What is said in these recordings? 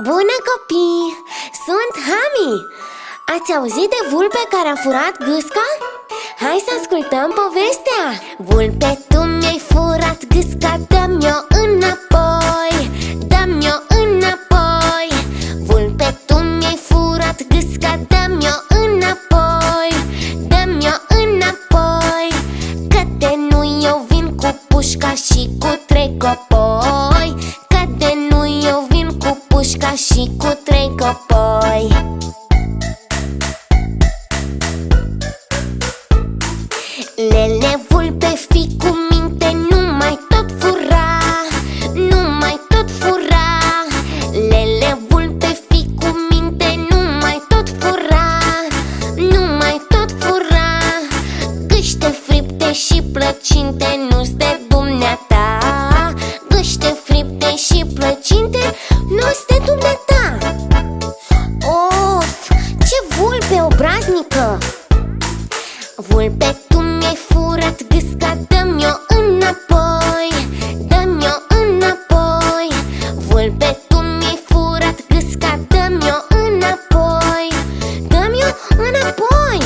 Bună copii! Sunt Hami! Ați auzit de vulpe care a furat gâsca? Hai să ascultăm povestea! Vulpe, tu mi-ai furat gâsca, dă-mi-o înapoi, dă-mi-o înapoi. Vulpe, tu mi-ai furat gâsca, dă-mi-o înapoi, dă-mi-o înapoi. Că de nu eu vin cu pușca și cu 3 copoi, că de nu eu vin cu pușca și cu 3 copoi. Lele, vulpe, fii cu minte, nu mai tot fura, nu mai tot fura. Lele, vulpe, fii cu minte, nu mai tot fura, nu mai tot fura. Gâște fripte și plăcinte nu-s de dumneata, gâște fripte și plăcinte nu-s de dumneata. Of, ce vulpe obraznică! Vulpe, tu mi-ai furat gâsca, dă-mi-o înapoi, dă-mi-o înapoi. Vulpe, tu mi-ai furat gâsca, dă-mi-o înapoi, dă-mi-o înapoi.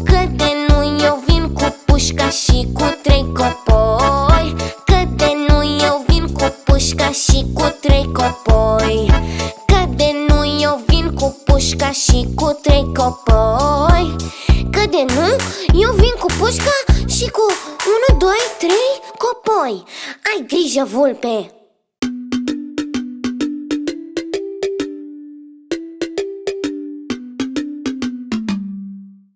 Că de nu eu vin cu pușca și cu 3 copoi, că de nu eu vin cu pușca și cu 3 copoi, că de nu eu vin cu pușca și cu 3 copoi. Că de nu, eu vin cu pușca și cu 1, 2, 3 copoi. Ai grijă, vulpe!